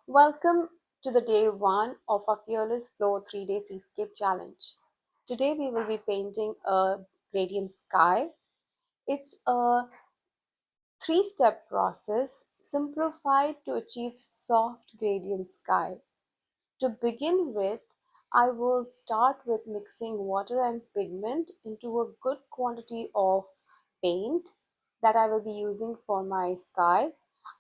Welcome to the day one of our Fearless Flow 3-day Seascape challenge. Today we will be painting a gradient sky. It's a three-step process simplified to achieve soft gradient sky. To begin with, I will start with mixing water and pigment into a good quantity of paint that I will be using for my sky.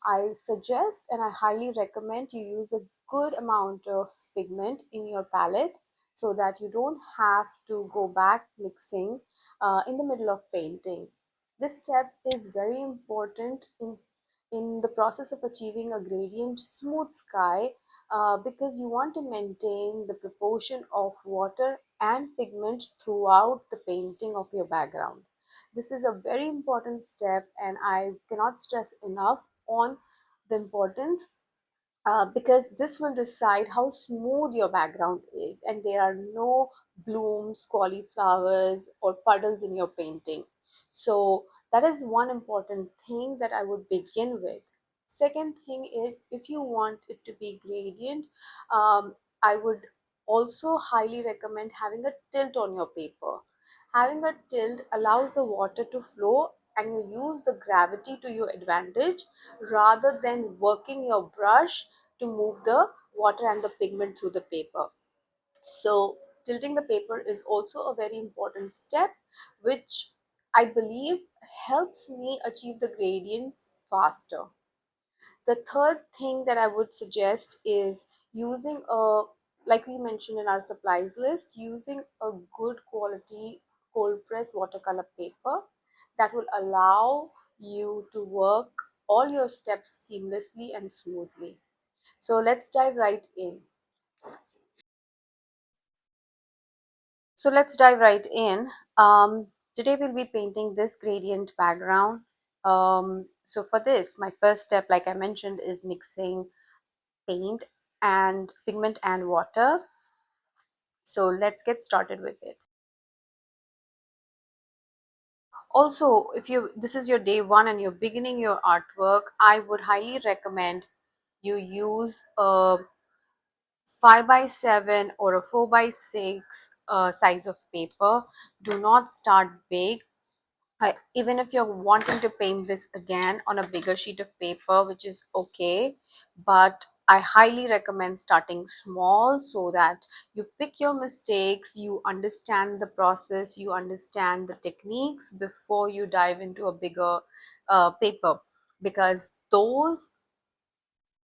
I suggest and I highly recommend you use a good amount of pigment in your palette so that you don't have to go back mixing in the middle of painting. This step is very important in the process of achieving a gradient smooth sky because you want to maintain the proportion of water and pigment throughout the painting of your background. This is a very important step and I cannot stress enough on the importance because this will decide how smooth your background is and there are no blooms, cauliflowers or puddles in your painting. So that is one important thing that I would begin with. Second thing is, if you want it to be gradient, I would also highly recommend having a tilt on your paper. Having a tilt allows the water to flow and you use the gravity to your advantage rather than working your brush to move the water and the pigment through the paper. So tilting the paper is also a very important step which I believe helps me achieve the gradients faster. The third thing that I would suggest is using like we mentioned in our supplies list, using a good quality cold press watercolor paper that will allow you to work all your steps seamlessly and smoothly. So let's dive right in. So let's dive right in. Today we'll be painting this gradient background. So for this, my first step, like I mentioned, is mixing paint and pigment and water. So let's get started with it. Also, if you this is your day one and you're beginning your artwork, I would highly recommend you use a 5 by 7 or a 4 by 6 size of paper. Do not start big. Even if you're wanting to paint this again on a bigger sheet of paper, which is okay, but I highly recommend starting small so that you pick your mistakes, you understand the process, you understand the techniques before you dive into a bigger paper, because those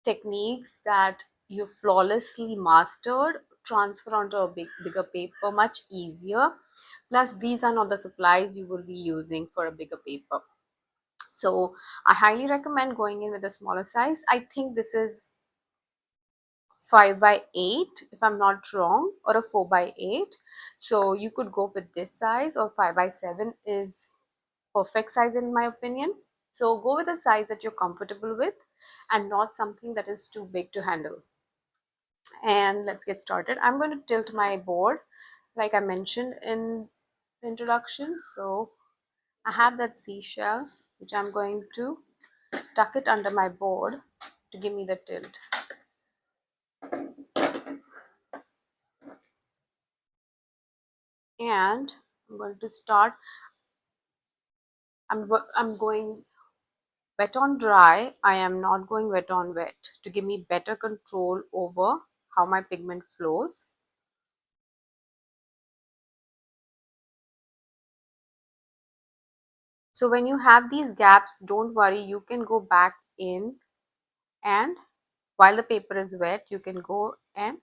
techniques that you flawlessly mastered transfer onto a bigger paper much easier. Plus, these are not the supplies you will be using for a bigger paper. So I highly recommend going in with a smaller size. I think this is 5 by 8 if I'm not wrong, or a 4 by 8. So you could go with this size, or 5 by 7 is perfect size in my opinion. So go with a size that you're comfortable with and not something that is too big to handle. And let's get started. I'm going to tilt my board like I mentioned in the introduction. So I have that seashell which I'm going to tuck it under my board to give me the tilt. And I'm going to start. I'm going wet on dry. I am not going wet on wet to give me better control over how my pigment flows. So when you have these gaps, don't worry, you can go back in, and while the paper is wet, you can go and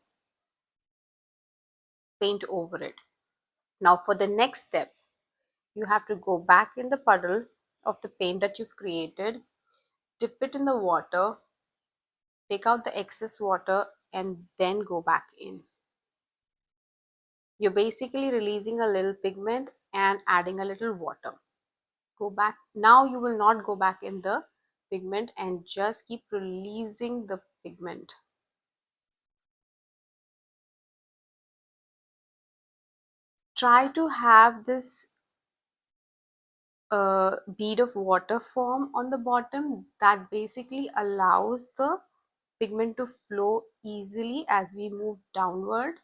paint over it. Now for the next step, you have to go back in the puddle of the paint that you've created, dip it in the water, take out the excess water, and then go back in. You're basically releasing a little pigment and adding a little water. Go back. Now you will not go back in the pigment and just keep releasing the pigment. Try to have this bead of water form on the bottom that basically allows the pigment to flow easily as we move downwards.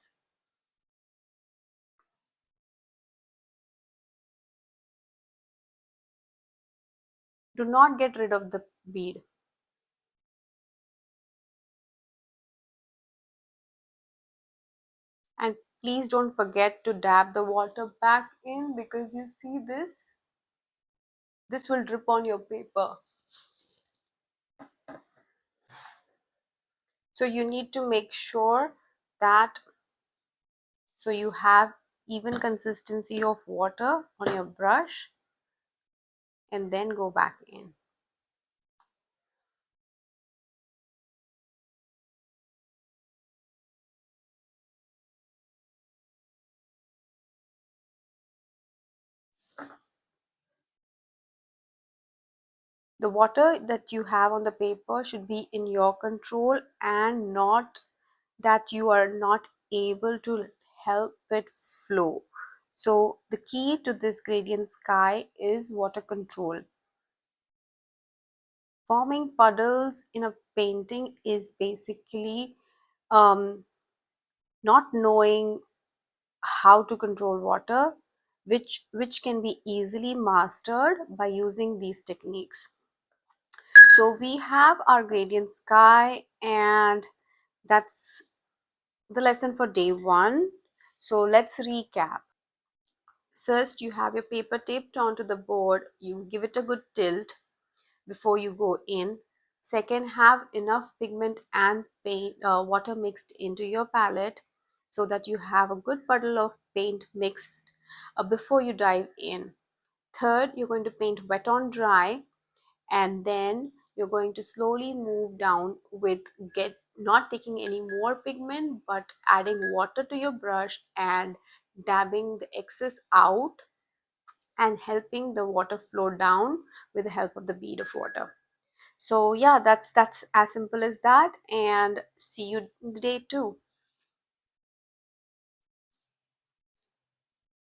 Do not get rid of the bead. And please don't forget to dab the water back in, because you see this will drip on your paper. So you need to make sure that so you have even consistency of water on your brush, and then go back in. The water that you have on the paper should be in your control, and not that you are not able to help it flow. So the key to this gradient sky is water control. Forming puddles in a painting is basically not knowing how to control water, which can be easily mastered by using these techniques. So we have our gradient sky, and that's the lesson for day one. So let's recap. First, you have your paper taped onto the board. You give it a good tilt before you go in. Second, have enough pigment and paint water mixed into your palette so that you have a good puddle of paint mixed before you dive in. Third, you're going to paint wet on dry, and then you're going to slowly move down with not taking any more pigment, but adding water to your brush and dabbing the excess out and helping the water flow down with the help of the bead of water. So yeah, that's as simple as that, and see you in the day two.